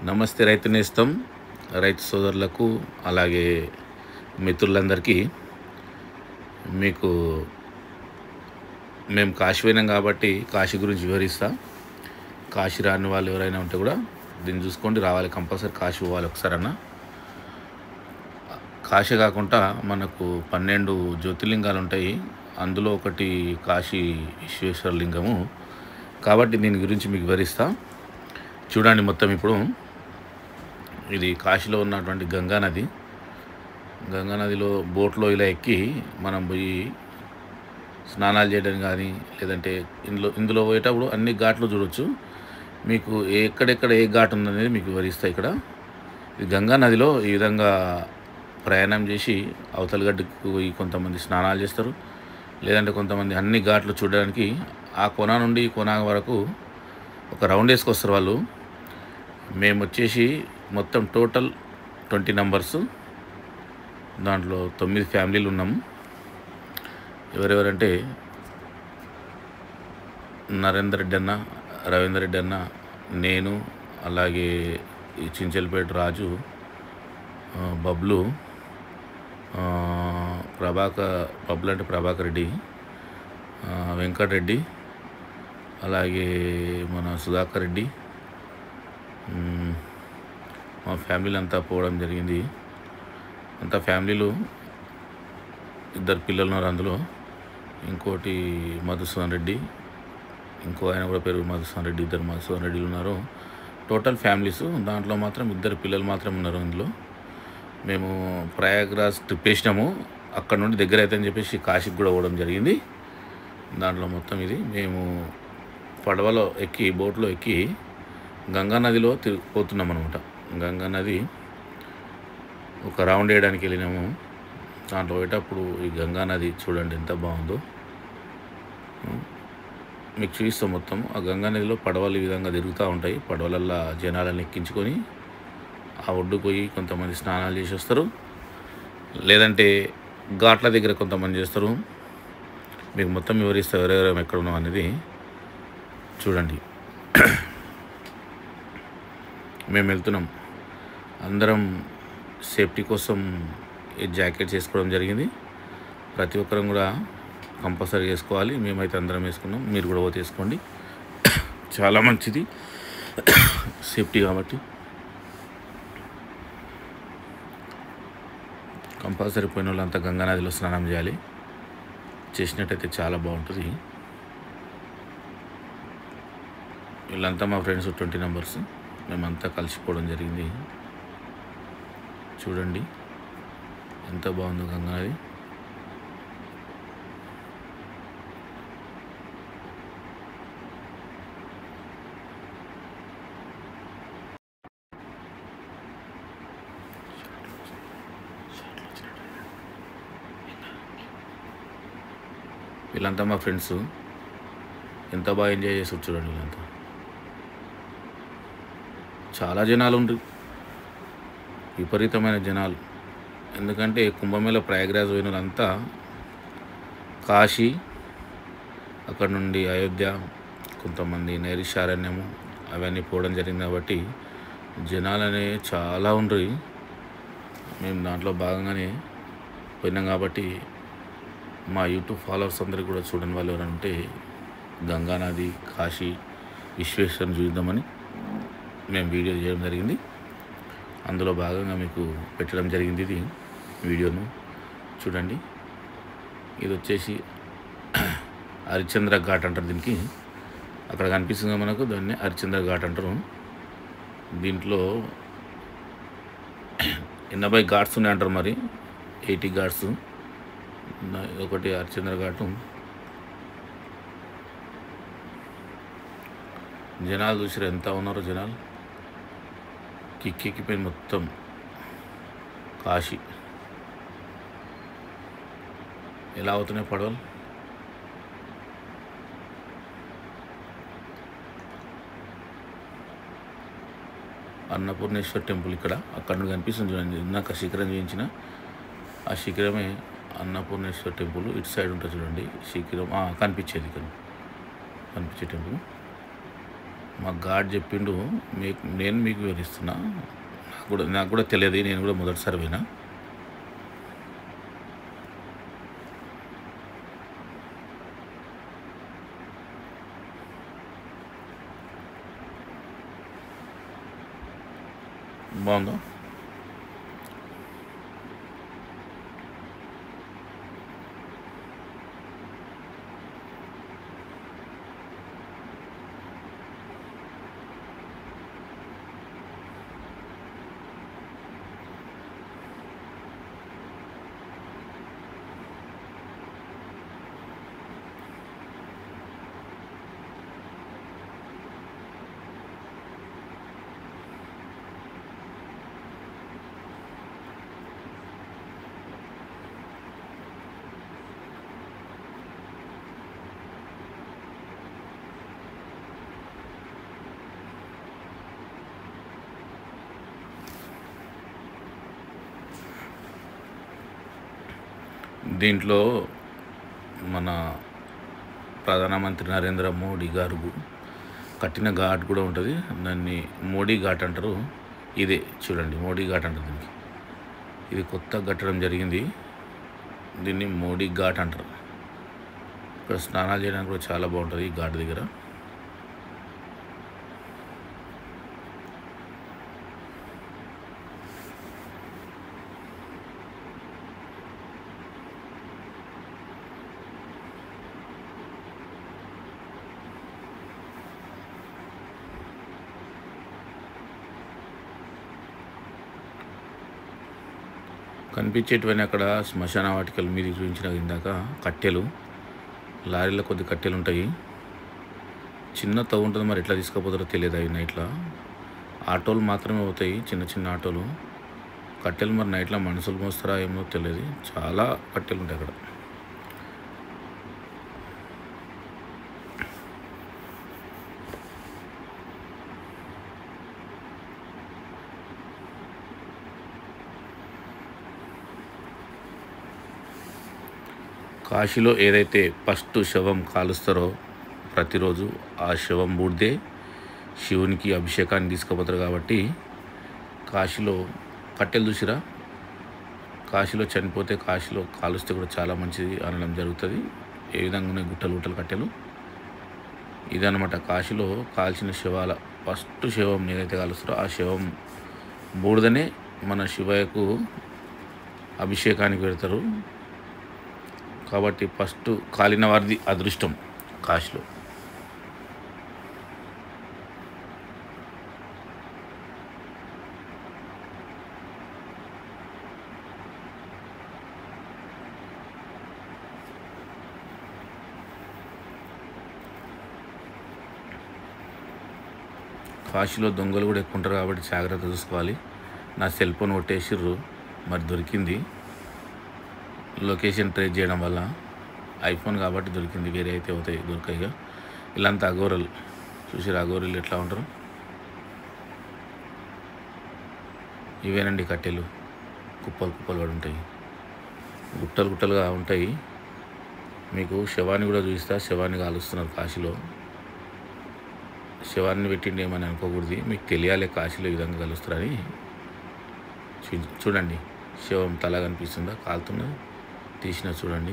నమస్తే రైతు నేస్తం రైతు సోదరులకు అలాగే మిత్రులందరికీ మీకు మేము కాశీ పోయినాం కాబట్టి కాశీ గురించి వివరిస్తా. కాశీ రాని వాళ్ళు ఎవరైనా ఉంటే కూడా దీన్ని చూసుకోండి, రావాలి, కంపల్సరీ కాశీ పోవాలి ఒకసారన్నా. కాశీ కాకుండా మనకు 12 జ్యోతిర్లింగాలు ఉంటాయి, అందులో ఒకటి కాశీ విశ్వేశ్వర లింగము. కాబట్టి దీని గురించి మీకు వివరిస్తా చూడండి. మొత్తం ఇప్పుడు ఇది కాశీలో ఉన్నటువంటి గంగా నది. గంగా నదిలో బోట్లో ఇలా ఎక్కి మనం పోయి స్నానాలు చేయడం కానీ, లేదంటే ఇందులో పోయేటప్పుడు అన్ని ఘాట్లు చూడవచ్చు. మీకు ఎక్కడెక్కడ ఏ ఘాట్ ఉందనేది మీకు వివరిస్తాయి. ఇక్కడ ఈ గంగా నదిలో ఈ విధంగా ప్రయాణం చేసి అవతల గడ్డకు పోయి కొంతమంది స్నానాలు చేస్తారు, లేదంటే కొంతమంది అన్ని ఘాట్లు చూడడానికి ఆ కొన నుండి ఈ కొన వరకు ఒక రౌండ్ వేసుకొస్తారు వాళ్ళు. మేము వచ్చేసి మొత్తం టోటల్ 20 నంబర్స్, దాంట్లో 9 ఫ్యామిలీలు ఉన్నాము. ఎవరెవరంటే నరేందర్ రెడ్డి అన్న, రవీందర్ రెడ్డి అన్న, నేను, అలాగే ఈ చించెల్పేట రాజు, బబ్లు, బబ్లు అంటే ప్రభాకర్ రెడ్డి, వెంకటరెడ్డి, అలాగే మన సుధాకర్ రెడ్డి, మా ఫ్యామిలీలు అంతా పోవడం జరిగింది. అంతా ఫ్యామిలీలు, 2 పిల్లలు ఉన్నారు అందులో. ఇంకోటి మధుసూదన్ రెడ్డి, ఇంకో ఆయన కూడా పేరు మధుసూదన్ రెడ్డి, 2 మధుసూదన్ రెడ్డిలు ఉన్నారు. Total families. దాంట్లో మాత్రం 2 పిల్లలు మాత్రం ఉన్నారు అందులో. మేము ప్రయాగ్రాజ్ ట్రిప్ వేసినాము, అక్కడ నుండి దగ్గర అయితే అని చెప్పేసి కాశీకి కూడా పోవడం జరిగింది. దాంట్లో మొత్తం ఇది మేము పడవలో ఎక్కి, బోట్లో ఎక్కి గంగా నదిలో పోతున్నాం అనమాట. గంగా నది ఒక రౌండ్ వేయడానికి వెళ్ళినాము. దాంట్లో పోయేటప్పుడు ఈ గంగా నది చూడండి ఎంత బాగుందో, మీకు చూపిస్తాం మొత్తం. ఆ గంగా నదిలో పడవలు ఈ విధంగా తిరుగుతూ ఉంటాయి. పడవలల్లో జనాలను ఎక్కించుకొని ఆ ఒడ్డుకు పోయి కొంతమంది స్నానాలు చేసి వస్తారు, లేదంటే ఘాట్ల దగ్గర కొంతమంది చేస్తారు. మీకు మొత్తం వివరిస్తే ఎవరెవరం ఎక్కడ ఉన్నాం అనేది చూడండి. మేము వెళ్తున్నాం, అందరం సేఫ్టీ కోసం ఈ జాకెట్స్ వేసుకోవడం జరిగింది. ప్రతి ఒక్కరం కూడా కంపల్సరీ వేసుకోవాలి. మేమైతే అందరం వేసుకున్నాం, మీరు కూడా పోతే వేసుకోండి, చాలా మంచిది సేఫ్టీ కాబట్టి. కంపల్సరీ పోయిన వాళ్ళంతా గంగా నదిలో స్నానం చేయాలి, చేసినట్టయితే చాలా బాగుంటుంది. వీళ్ళంతా మా ఫ్రెండ్స్ 20 నంబర్స్, మేమంతా కలిసిపోవడం జరిగింది. చూడండి ఎంత బాగుందో గంగా నది. వీళ్ళంతా మా ఫ్రెండ్స్, ఎంత బాగా ఎంజాయ్ చేసి చూడండి. వీళ్ళంతా చాలా జనాలు ఉండ్రు, విపరీతమైన జనాలు. ఎందుకంటే కుంభమేళ ప్రయాగ్రాజ్ పోయిన వాళ్ళంతా కాశీ, అక్కడ నుండి అయోధ్య, కొంతమంది నైరిషారణ్యము అవన్నీ పోవడం జరిగింది. కాబట్టి జనాలనే చాలా ఉండ్రు. మేము దాంట్లో భాగంగానే పోయినాం. కాబట్టి మా యూట్యూబ్ ఫాలోవర్స్ అందరికీ కూడా చూడని వాళ్ళు ఎవరంటే గంగా నది, కాశీ విశ్వేశ్వరుని చూద్దామని మేము వీడియో చేయడం జరిగింది. అందులో భాగంగా మీకు పెట్టడం జరిగింది ఇది వీడియోను. చూడండి, ఇది వచ్చేసి హరిశ్చంద్ర ఘాట్ అంటారు దీనికి. అక్కడ కనిపిస్తుంది మనకు, దాన్ని హరిశ్చంద్ర ఘాట్ అంటారు. దీంట్లో 80 ఘాట్స్ ఉన్నాయి అంటారు, మరి 80 ఘాట్స్. ఒకటి హరిశ్చంద్ర ఘాటు. జనాలు చూసారు ఎంత ఉన్నారో, జనాలు కిక్కెక్కిపోయి మొత్తం కాశీ. ఎలా అవుతున్నాయి పడవలు. అన్నపూర్ణేశ్వర్ టెంపుల్ ఇక్కడ, అక్కడ నుండి కనిపిస్తుంది చూడండి. ఇందాక శిఖరం చూపించిన ఆ శిఖరమే అన్నపూర్ణేశ్వర్ టెంపుల్. ఇటు సైడ్ ఉంటుంది చూడండి శిఖరం, కనిపించేది ఇక్కడ కనిపించే టెంపుల్. మా గాడ్ చెప్పిండు. నేను మీకు వివరిస్తున్నా. నాకు కూడా తెలియదు. నేను కూడా మొదటిసారి పోయినా. బాగుందా? దీంట్లో మన ప్రధానమంత్రి నరేంద్ర మోడీ గారు కట్టిన ఘాట్ కూడా ఉంటుంది. దాన్ని మోడీ ఘాట్ అంటారు. ఇదే చూడండి, మోడీ ఘాట్ అంటారు దీనికి. ఇది కొత్తగా కట్టడం జరిగింది. దీన్ని మోడీ ఘాట్ అంటారు. ఇక్కడ స్నానాలు చేయడానికి కూడా చాలా బాగుంటుంది ఈ ఘాట్ దగ్గర. కనిపించేటివన్నీ అక్కడ శ్మశాన వాటికల మీద చూపించిన ఇందాక కట్టెలు, లారీలో కొద్ది కట్టెలు ఉంటాయి. చిన్న తవ్వు ఉంటుంది, మరి ఎట్లా తీసుకుపోతారో తెలియదు. అవి నైట్లో ఆటోలు మాత్రమే అవుతాయి, చిన్న చిన్న ఆటోలు. కట్టెలు మరి నైట్లో మనుషులు మోస్తారా ఏమో తెలియదు. చాలా కట్టెలు ఉంటాయి అక్కడ. కాశీలో ఏదైతే ఫస్ట్ శవం కాలుస్తారో ప్రతిరోజు ఆ శవం బూడిదే శివునికి అభిషేకాన్ని తీసుకుపోతారు. కాబట్టి కాశీలో కట్టెలు చూసిరా, కాశీలో చనిపోతే కాశీలో కాలుస్తే కూడా చాలా మంచిది అనడం జరుగుతుంది. ఏ విధంగా ఉన్నాయి గుట్టలు గుట్టలు కట్టెలు. ఇదనమాట కాశీలో కాల్చిన శవాల ఫస్ట్ శవం ఏదైతే కాలుస్తారో ఆ శవం బూడిదనే మన శివయ్యకు అభిషేకానికి పెడతారు. కాబట్టి ఫస్ట్ కాలిన వారిది అదృష్టం కాశీలో. కాశీలో దొంగలు కూడా ఎక్కువ ఉంటారు కాబట్టి జాగ్రత్త చూసుకోవాలి. నా సెల్ ఫోన్ కొట్టేసిర్రు, మరి దొరికింది. లొకేషన్ ట్రేస్ చేయడం వల్ల ఐఫోన్ కాబట్టి దొరికింది. వేరే అయితే అవుతాయి దొరికాయిగా. ఇలాంతా అఘోరలు చూసిరా, అఘోరలు ఎట్లా ఉంటారు. ఇవేనండి కట్టెలు, కుప్పలు కుప్పలు పడి ఉంటాయి, గుట్టలు గుట్టలుగా ఉంటాయి. మీకు శవాన్ని కూడా చూపిస్తా. శవాన్ని కాలుస్తున్నారు కాశీలో. శవాన్ని పెట్టిండి ఏమని అనుకోకూడదు. మీకు తెలియాలి కాశీలో ఈ విధంగా కలుస్తారని. చూడండి, శవం తల కనిపిస్తుందా, కాలుతున్నది తీసిన చూడండి.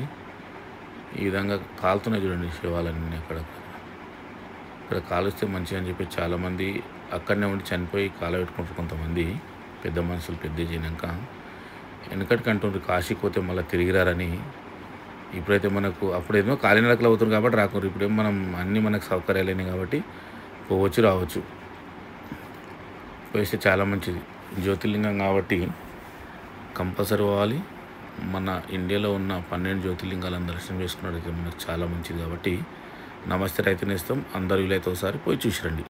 ఈ విధంగా కాలుతున్నాయి చూడండి శవాలన్నీ. ఇక్కడ కాలుస్తే మంచిగా అని చెప్పి చాలామంది అక్కడనే ఉండి చనిపోయి కాలబెట్టుకుంటారు. కొంతమంది పెద్ద మనుషులు పెద్ద చేయనాక వెనకటికి అంటుండ్రు కాశీకి పోతే మళ్ళీ తిరిగిరారని. ఇప్పుడైతే మనకు అప్పుడేమో కాలినడకలు అవుతుంది కాబట్టి రాకూడదు. ఇప్పుడేమో మనం అన్నీ మనకు సౌకర్యాలైనాయి కాబట్టి పోవచ్చు రావచ్చు. పోయిస్తే చాలా మంచిది. జ్యోతిర్లింగం కాబట్టి కంపల్సరీ పోవాలి. మన ఇండియాలో ఉన్న 12 జ్యోతిర్లింగాలను దర్శనం చేసుకున్నట్టయితే మనకు చాలా మంచిది. కాబట్టి నమస్తే రైతు నేస్తం అందరూ వీలైతే ఒకసారి పోయి చూసిరండి.